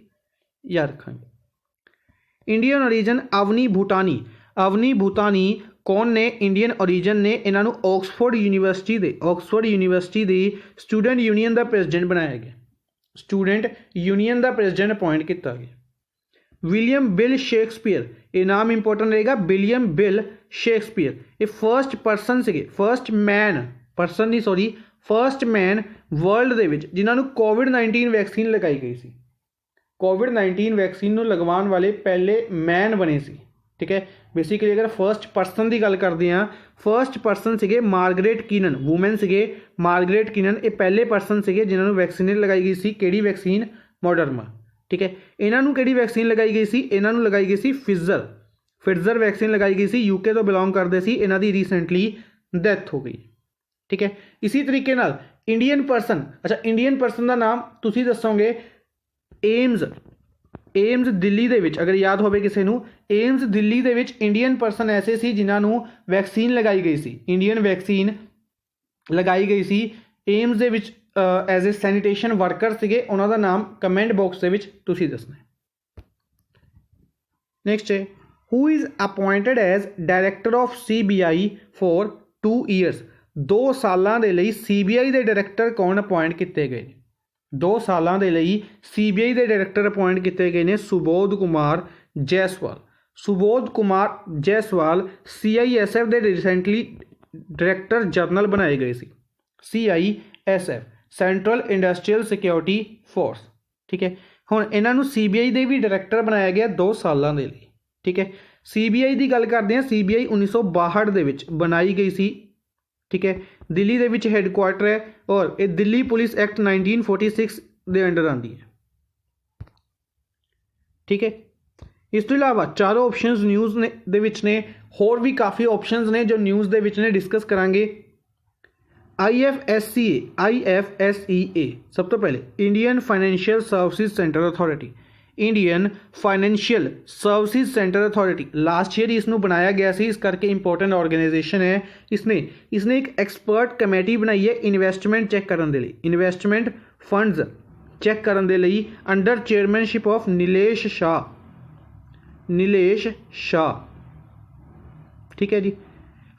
याद रखेंगे। इंडियन ओरीजन अवनी भूटानी कौन ने? इंडियन ओरीजन ने इन्हों ऑक्सफोर्ड यूनीवर्सिटी के स्टूडेंट यूनियन का प्रेजिडेंट बनाया गया। स्टूडेंट यूनियन का प्रेजिडेंट अपॉइंट किया गया। विलियम बिल शेक्सपीयर, ये नाम इंपोर्टेंट रहेगा। विलियम बिल शेक्सपीयर ये फर्स्ट मैन वर्ल्ड दे विच जिन्होंने कोविड-19 वैक्सीन लगाई गई सी। कोविड-19 वैक्सीन ਨੂੰ ਲਗਵਾਉਣ ਵਾਲੇ ਪਹਿਲੇ ਮੈਨ ਬਣੇ ਸੀ। ठीक है, बेसिकली अगर फर्स्ट परसन की गल करते हैं, फर्स्ट परसन से मार्गरेट कीनन, वूमेन से मार्गरेट कीनन, ये पहले परसन से जिन्होंने वैक्सीनेट लगाई गई सी, केड़ी वैक्सीन, मॉडर्ना। ठीक है, इन्हों केड़ी वैक्सीन लगाई गई सी, इन्हों लगाई गई सी फिजर वैक्सीन लगाई गई सी, यूके तो बिलोंग करते सी, इन्हों की रीसेंटली डैथ हो गई। ठीक है, इसी तरीके नाल इंडियन परसन, अच्छा इंडियन परसन का नाम तुसी दसोगे, एम्स दिल्ली दे विच, अगर याद होवे किसी नूं, एम्स दिल्ली दे विच इंडियन परसन ऐसे सी जिन्हां नूं वैक्सीन लगाई गई सी, इंडियन वैक्सीन लगाई गई सी एम्स दे विच एज ए सैनीटेशन वर्कर सीगे, उन्हां दा नाम कमेंट बॉक्स दे विच तुसीं दसना है। नैक्सट है, who is appointed as director of CBI for 2 years. 2 सालां दे लई CBI दे डायरैक्टर कौन अपॉइंट किए गए? 2 सालों के लिए CBI के डायरैक्टर अपॉइंट किए गए हैं सुबोध कुमार जायसवाल। सुबोध कुमार जायसवाल CISF के रिसेंटली डायरैक्टर जनरल बनाए गए सी। CISF central industrial security force. ठीक है, हुण इन्हों CBI के भी डायरैक्टर बनाया गया 2 सालों के लिए। ठीक है, CBI की गल करते हैं, CBI 1962 के बनाई गई सी। ठीक है, दिल्ली दे विच हैडकुआटर है और ये दिल्ली पुलिस एक्ट 1946 के अंडर आती है। ठीक है, इस तो इलावा चारों ऑप्शंस न्यूज़ ने दे विच ने, होर भी काफ़ी ऑप्शंस ने जो न्यूज़ दे विच ने डिस्कस करांगे। IFSCA सब तो पहले Indian financial services centre authority, Indian financial services centre authority last year इसनूं बनाया गया सी, इस करके इंपॉर्टेंट ऑर्गेनाइजेशन है। इसने एक एक्सपर्ट कमेटी बनाई है इन्वेस्टमेंट चैक करने के लिए, इन्वेस्टमेंट फंड्स चैक करने के लिए, under chairmanship of Nilesh Shah. ठीक है जी,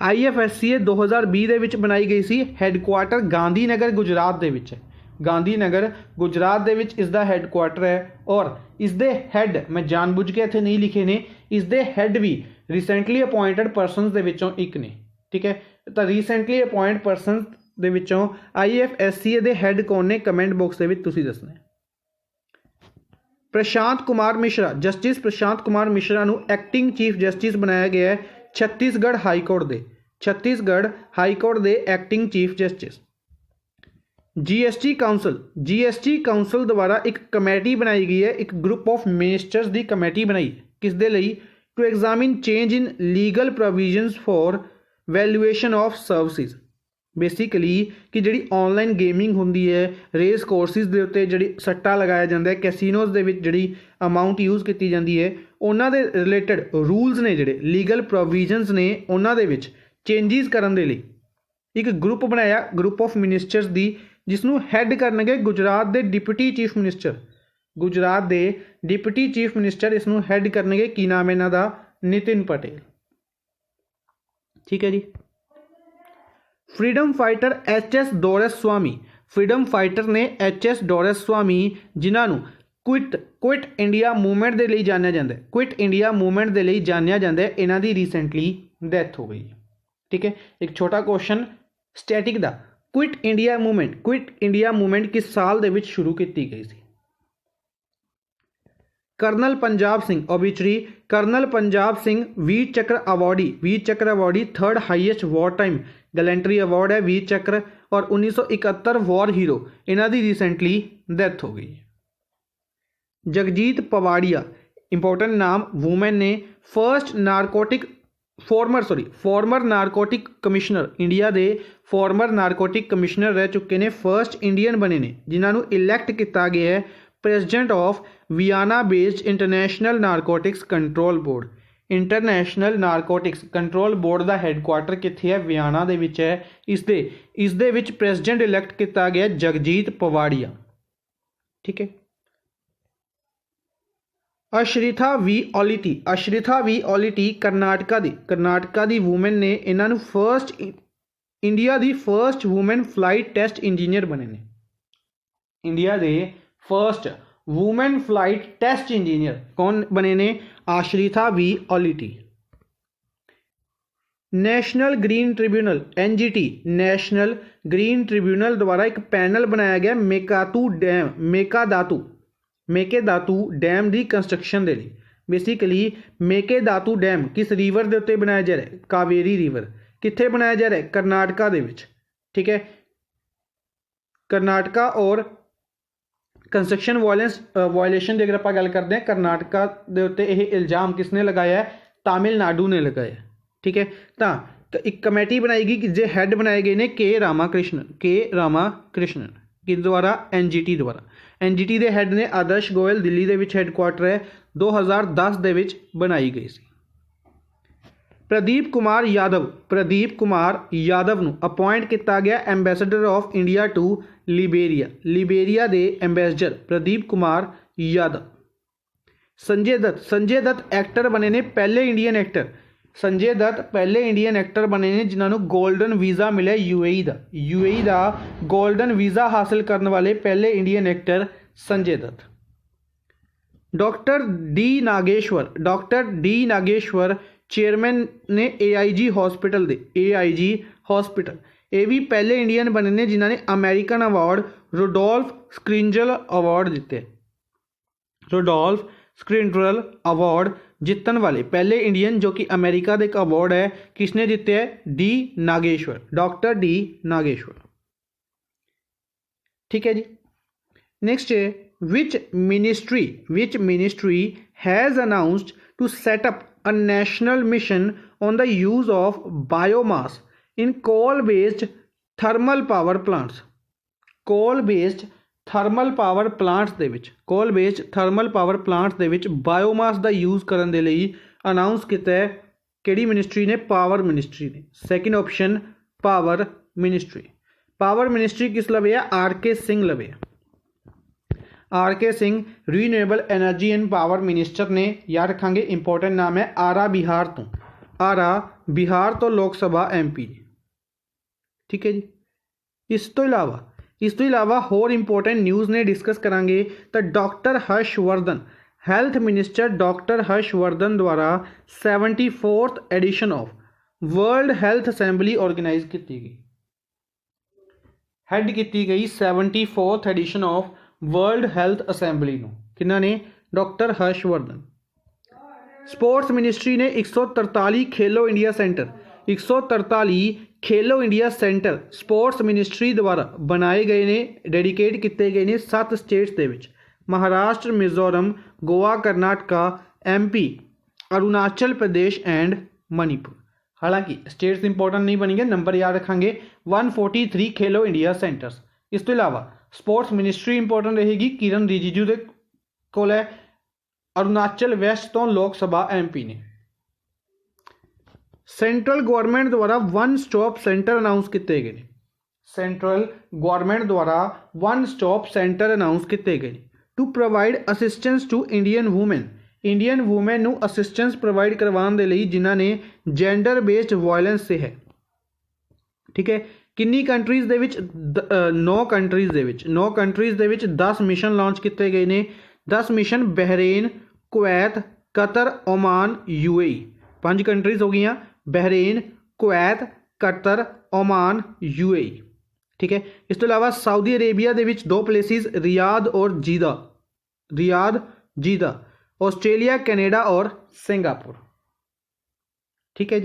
IFSCA 2020 ਦੇ ਵਿੱਚ बनाई गई सी, हैडकुआटर गांधीनगर गुजरात ਦੇ ਵਿੱਚ है। गांधीनगर गुजरात ਦੇ ਵਿੱਚ इसका हैडकुआटर है और इसके हैड मैं जानबूझ के इतने नहीं लिखे ने, इसके हैड भी रिसेंटली अपॉइंटेड परसनस ਦੇ ਵਿੱਚੋਂ एक ने। ठीक है, तो रिसेंटली अपॉइंट परसन ਦੇ ਵਿੱਚੋਂ IFSCA ਦੇ हैड कौन ने, कमेंट बॉक्स ਦੇ ਵਿੱਚ ਤੁਸੀਂ ਦੱਸਣਾ है। प्रशांत कुमार मिश्रा, जस्टिस प्रशांत कुमार मिश्रा ਨੂੰ एक्टिंग चीफ जस्टिस बनाया गया है छत्तीसगढ़ हाईकोर्ट के, छत्तीसगढ़ हाईकोर्ट के acting chief justice. GST council द्वारा एक कमेटी बनाई गई है, एक ग्रुप ऑफ मिनिस्टर्स की कमेटी बनाई किस दे लई, to examine change in legal provisions for valuation of services. Basically कि जी ऑनलाइन गेमिंग होंदी है, रेस कोर्सिस के उत्ते जी सट्टा लगाया जाता है, कैसीनोज के जी अमाउंट यूज़ की जाती है, उन्होंने रिलेटेड रूल्स ने जोड़े लीगल प्रोविजनस ने उन्होंने चेंजिस करने के लिए एक ग्रुप बनाया, ग्रुप ऑफ मिनिस्टर्स की, जिसनों हैड करनगे गुजरात के डिप्टी चीफ मिनिस्टर। गुजरात के डिप्टी चीफ मिनिस्टर इसनों हैड करनगे, की नाम इन्हां दा, नितिन पटेल। ठीक है जी, freedom fighter HS Doreswamy, freedom fighter ने HS डोरेस्वामी जिन्होंने क्विट इंडिया मूवमेंट के लिए जानिया जाता है, क्विट इंडिया मूवमेंट के लिए जानिया जाता है, इन्हां दी रिसेंटली डैथ हो गई। ठीक है, एक छोटा क्वेश्चन स्टैटिक दा, क्विट इंडिया मूवमेंट किस साल दे विच शुरू की गई सी? Colonel Punjab Singh, obituary colonel Punjab Singh Vir Chakra awardee, 3rd highest wartime gallantry award है वीर चक्र, और 1971 वॉर हीरो, इन्हां दी रिसेंटली डैथ हो गई। जगजीत पवाड़िया, इंपॉर्टेंट नाम, वूमेन ने फॉर्मर नारकोटिक कमिश्नर, इंडिया के फॉर्मर नारकोटिक कमिश्नर रह चुके हैं, फर्स्ट इंडियन बने ने जिन्होंने इलैक्ट किया गया है president of Vienna based international narcotics control board. International narcotics control board का हैडकुआटर कित्थे है? वियना दे विच है। इस दे विच प्रेजिडेंट इलैक्ट किया गया जगजीत पवाड़िया। ठीक है, अश्रिथा वी ऑलिटी करनाटका दी वूमेन ने, इन्हों फर्स्ट इंडिया की first women flight test engineer बने ने, इंडिया के first women flight test engineer कौन बने ने? Ashritha V Olety. National green tribunal NGT, national green tribunal द्वारा एक पैनल बनाया गया मेकेदातू डैम की कंस्ट्रक्शन के लिए। बेसिकली मेकेदातू डैम किस रिवर के उत्ते बनाया जा रहा है? कावेरी रिवर। कित्थे बनाया जा रहा है? करनाटका दे विच। ठीक है, करनाटका। और कंस्ट्रक्शन वायलेशन की अगर आप गल करते हैं, करनाटका के उत्ते यह इल्जाम किसने लगाया है? तमिलनाडु ने लगाया। ठीक है, तो एक कमेटी बनाई गई कि जे हैड बनाए गए ने के रामाकृष्णन कि द्वारा NGT द्वारा। NGT के हैड ने आदर्श गोयल, दिल्ली के विच हैडकुआटर है, 2010 दे विच बनाई गई सी। प्रदीप कुमार यादव नूं अपॉइंट किया गया ambassador of India to Liberia के एंबेसडर प्रदीप कुमार यादव। संजय दत्त एक्टर बने ने पहले इंडियन एक्टर। संजय दत्त पहले इंडियन एक्टर बने ने जिन्होंने गोल्डन वीज़ा मिले UAE का गोल्डन वीज़ा हासिल करने वाले पहले Indian actor Sanjay Dutt. Doctor D Nageshwar chairman ने AIG हॉस्पिटल ये भी पहले इंडियन बने ने जिन्होंने American award Rudolf Schindler award दिते। रुडोल्फ स्क्रिंजल अवार्ड जितन वाले पहले इंडियन जो कि अमेरिका का एक अवार्ड है, किसने जीते है? Doctor D Nageshwar. ठीक है जी। नेक्स्ट है which ministry has announced to set up a national mission on the use of biomass in coal-based thermal power plants। coal-based thermal power plants ਦੇ ਵਿੱਚ ਬਾਇਓਮਾਸ ਦਾ ਯੂਜ਼ ਕਰਨ ਦੇ ਲਈ ਅਨਾਉਂਸ ਕੀਤਾ ਹੈ ਕਿਹੜੀ ਮਿਨਿਸਟਰੀ ਨੇ? ਪਾਵਰ ਮਿਨਿਸਟਰੀ ਨੇ। ਸੈਕਿੰਡ ਆਪਸ਼ਨ ਪਾਵਰ ਮਿਨਿਸਟਰੀ ਕਿਸ ਲਵੇ ਆ? RK ਸਿੰਘ ਲਵੇ। RK Singh renewable energy and power minister ने। याद रखेंगे इंपॉर्टेंट नाम है। आरा बिहार तो लोक सभा MP। ठीक है जी। इस तो इलावा होर इंपॉर्टेंट न्यूज़ ने डिस्कस करांगे तो doctor Harshvardhan health minister doctor Harshvardhan द्वारा 74th edition of world health assembly organise की गई। हैड की गई 74th edition of world health assembly किन्होंने? डॉक्टर हर्षवर्धन। स्पोर्ट्स मिनिस्ट्री ने 143 खेलो इंडिया सेंटर स्पोर्ट्स मिनिस्ट्री द्वारा बनाए गए ने, डेडिकेट किए गए ने 7 स्टेट्स के विच महाराष्ट्र, मिजोरम, गोवा, कर्नाटका, MP, अरुणाचल प्रदेश एंड मणिपुर। हालांकि स्टेट्स इंपॉर्टेंट नहीं बनेंगे, नंबर याद रखेंगे। 143 खेलो इंडिया सेंटर्स। इस तो इलावा स्पोर्ट्स मिनिस्ट्री इंपॉर्टेंट रहेगी, किरण रिजिजू के कोल है। अरुणाचल वेस्ट तो लोक सभा MP ने। सेंट्रल गवर्नमेंट द्वारा वन स्टॉप सेंटर अनाउंस किए गए। सेंट्रल गवर्नमेंट द्वारा वन स्टॉप सेंटर अनाउंस किए गए to provide assistance to Indian women नू असिस्टेंस प्रोवाइड करवाने के लिए जिन्हों ने जेंडर बेस्ड वायलेंस से है। ठीक है, किन्नी कंट्रीज़ दे विच? 9 कंट्रीज़ दे विच 10 मिशन लॉन्च किए गए ने। 10 mission Bahrain, Kuwait, Qatar, Oman, UAE। 5 countries हो गई। Bahrain, Kuwait, Qatar, Oman, UAE। ठीक है, इस तो इलावा सऊदी अरेबिया दे विच 2 प्लेसिस रियाद और जीदा। ऑस्ट्रेलिया, कैनेडा और सिंगापुर। ठीक है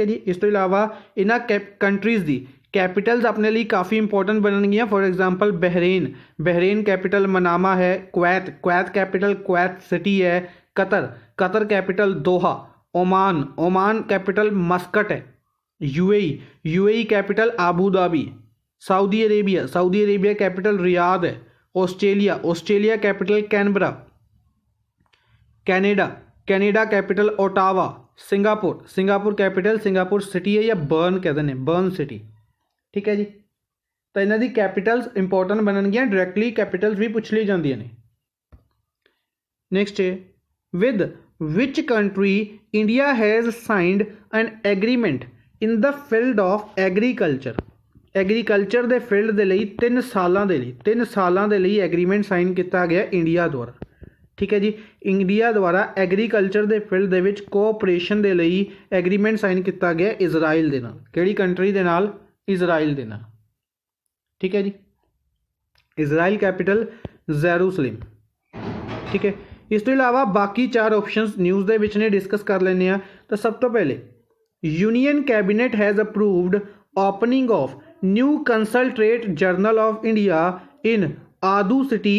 जी। इस तो इलावा इन्होंने कंट्रीज़ की कैपिटल्स अपने लिए काफ़ी इंपॉर्टेंट बननगियां। For example Bahrain capital Manama है। कुवैत कैपिटल कुवैत सिटी है। Qatar capital Doha. Oman capital Muscat है। UAE capital Abu Dhabi. Saudi Arabia capital Riyadh है। Australia capital Canberra. Canada capital Ottawa. Singapore capital Singapore city है या burn कहते हैं, burn city. ठीक है जी। तो इन्हों की कैपिटल्स इंपॉर्टेंट बननगियां, डायरैक्टली कैपिटल्स भी पूछ ली जांदियां ने। नेक्स्ट है with which country India has signed an agreement in the field of agriculture. Agriculture के फील्ड के लिए 3 सालों के लिए एग्रीमेंट साइन किया गया इंडिया द्वारा। ठीक है जी। इंडिया द्वारा एग्रीकल्चर के फील्ड के विच कोऑपरेशन के लिए एग्रीमेंट साइन किया गया इजराइल के नाल। किहड़ी कंट्री के नाल? इजराइल के नाल। ठीक है जी। Israel capital Jerusalem. ठीक है, इस तो इलावा बाकी 4 ऑप्शंस न्यूज़ ਦੇ ਵਿੱਚ ਨੇ डिस्कस कर ਲੈਂਦੇ ਆ। ਤਾਂ ਸਭ ਤੋਂ ਪਹਿਲੇ union cabinet has approved opening of new consulate general of India in Addu city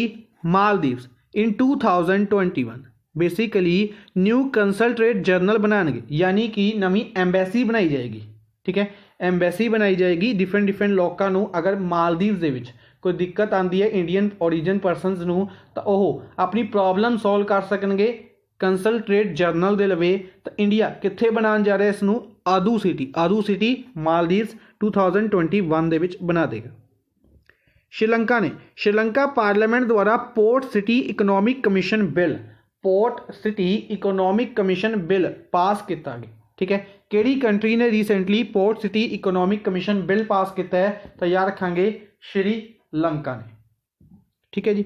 Maldives in 2021। Basically new consulate general बनाएंगे, यानी कि नवी एम्बैसी बनाई जाएगी। ठीक है, एम्बैसी बनाई जाएगी डिफरेंट लोगों को। अगर मालदीव्स ਦੇ ਵਿੱਚ कोई दिक्कत आती है इंडियन ओरीजन परसनस ਨੂੰ ਤਾਂ ਉਹ ਆਪਣੀ प्रॉब्लम सॉल्व कर ਸਕਣਗੇ कंसल्ट्रेट जर्नल ਦੇ ਲਵੇ। ਤਾਂ इंडिया ਕਿੱਥੇ ਬਣਾਉਣ ਜਾ ਰਿਹਾ ਇਸ ਨੂੰ? ਆਦੂ सिटी मालदीव्स 2021 ਦੇ ਵਿੱਚ ਬਣਾ ਦੇਗਾ। श्रीलंका पार्लियामेंट द्वारा port city economic commission bill pass किया गया। ठीक है, किहड़ी कंट्री ने recently port city economic commission bill pass किया है? तो याद रखांगे श्रीलंका ने। ठीक है जी।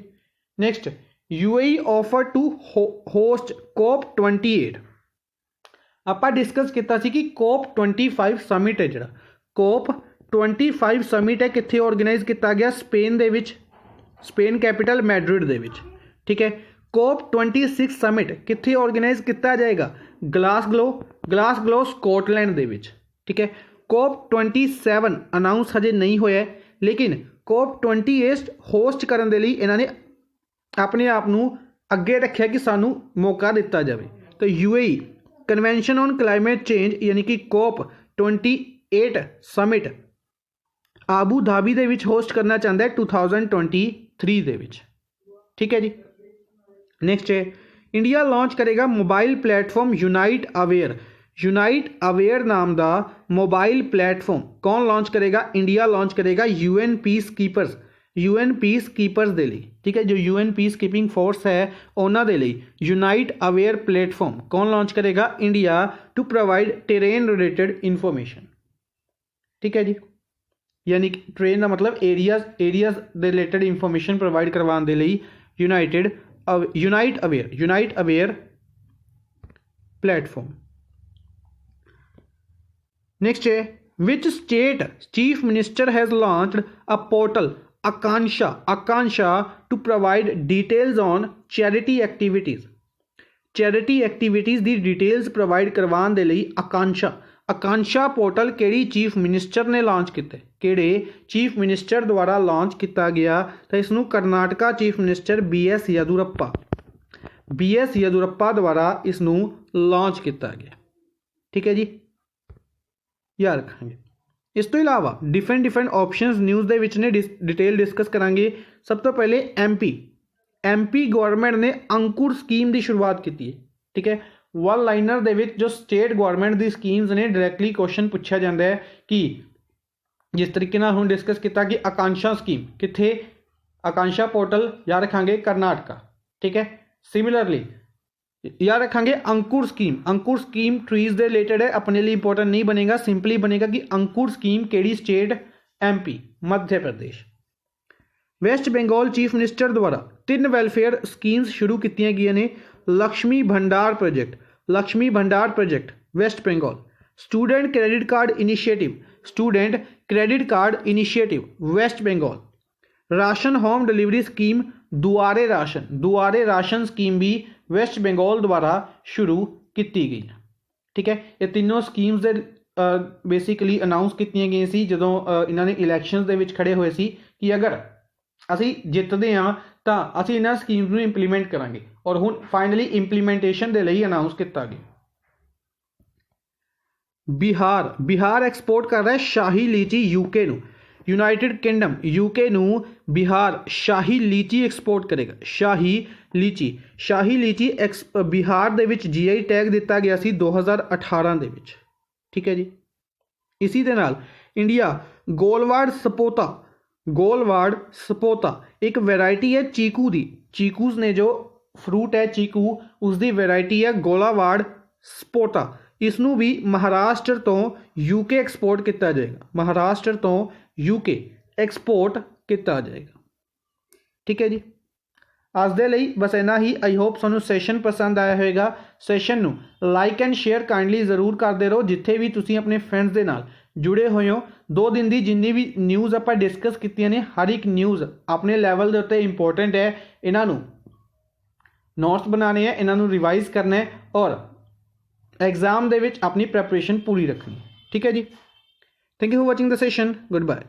Next, UAE offer to host COP28। ਆਪਾਂ डिस्कस किया कि COP25 समिट है जिहड़ा COP25 समिट है कित्थे ऑर्गेनाइज किया गया? स्पेन दे विच, स्पेन कैपिटल मैड्रिड दे विच। ठीक है, COP26 समिट कित्थे ऑर्गेनाइज किया जाएगा? ग्लासगो स्कॉटलैंड दे विच। ठीक है, COP27 अनाउंस हजे नहीं होया, लेकिन COP28 होस्ट करने के लिए इन्होंने अपने आप को अगे रखा कि सानू मौका दिता जाए। तो UAE convention on climate change यानी कि COP28 समिट आबू धाबी दे विच होस्ट करना चाहता है 2023 दे विच। ठीक है जी। नेक्स्ट है, इंडिया लॉन्च करेगा मोबाइल प्लेटफॉर्म यूनाइट अवेयर नाम का मोबाइल प्लेटफॉर्म। कौन लॉन्च करेगा? इंडिया लॉन्च करेगा UN पीस कीपर्स दे लिए। ठीक है, जो UN पीस कीपिंग फोर्स है उन्होंने दे लिए यूनाइट अवेयर प्लेटफॉर्म कौन लॉन्च करेगा? India, to provide terrain related information. ठीक है जी, यानी कि ट्रेन का मतलब एरियाज के रिलेटेड इन्फॉर्मेशन प्रोवाइड करवाने के लिए यूनाइट अवेयर प्लेटफॉर्म। नेक्स्ट है, which state chief minister has launched a portal Aakanksha to provide details on charity activities the details provide करवाने के लिए आकांक्षा पोर्टल केड़ी चीफ मिनिस्टर ने लॉन्च किया? केड़े चीफ मिनिस्टर द्वारा लॉन्च किया गया? तो इसनू Karnataka chief minister BS Yediyurappa द्वारा इसनू लॉन्च किया गया। ठीक है जी, याद रखेंगे। इस तो इलावा डिफरेंट ऑप्शंस न्यूज़ दे विच ने डिटेल डिस्कस करांगे। सब तो पहले MP गवर्नमेंट ने अंकुर स्कीम की शुरुआत की है। ठीक है, वन लाइनर दे विच जो स्टेट गवर्नमेंट की स्कीम्स ने डायरैक्टली क्वेश्चन पूछा जाता है कि जिस तरीके हम डिस्कस किया कि आकांक्षा स्कीम कित्थे? आकांक्षा पोर्टल याद रखांगे कर्नाटका। ठीक है, सिमिलरली याद रखांगे अंकुर स्कीम ट्रीज के रिलेटेड है, अपने लिए इंपॉर्टेंट नहीं बनेगा, सिंपली बनेगा कि अंकुर स्कीम केड़ी state? MP Madhya Pradesh. Waste Bengal chief minister द्वारा 3 वेलफेयर स्कीम्स शुरू की गई ने। Lakshmi Bhandar project West Bengal, student credit card initiative West Bengal, ration home delivery scheme Duare ration scheme भी वेस्ट बंगाल द्वारा शुरू की गई है। ठीक है, ये तीनों स्कीम्स बेसिकली अनाउंस की गई सी जदों इन्होंने इलैक्शनस दे विच खड़े हुए सी कि अगर असी जितते हाँ तो असी इन्होंने स्कीम्स में इंप्लीमेंट करांगे, और हुण फाइनली इंप्लीमेंटेशन के लिए अनाउंस किया गया। बिहार एक्सपोर्ट कर रहा है शाही लीची UK नूं। यूनाइटेड किंगडम UK नूं बिहार शाही लीची एक्सपोर्ट करेगा। शाही लीची बिहार दे विच GI टैग दिता गया सी 2018 दे विच। ठीक है जी। इसी दे नाल इंडिया गोलवाड़ सपोता एक वैरायटी है चीकू दी। चीकूज ने जो फ्रूट है चीकू उसकी वैरायटी है गोलावाड़ सपोता। इसनू भी महाराष्ट्र तो UK एक्सपोर्ट किया जाएगा। ठीक है जी, आज दे लई बस इन्ना ही। आई होप सानू सैशन पसंद आया होगा। सैशन नू लाइक एंड शेयर काइंडली जरूर करते रहो। जिथे भी तुसी अपने फ्रेंड्स के नाल जुड़े हुए हो। 2 दिन की जिन्नी भी न्यूज़ आप डिस्कस कीतियां ने हर एक न्यूज़ अपने लैवल के उत्ते इंपोर्टेंट है। इन्हों नोट्स बनाने हैं, इन्हों रिवाइज करना है और एग्जाम दे विच अपनी प्रैपरेशन पूरी रखनी। ठीक है जी, thank you for watching the session, good bye.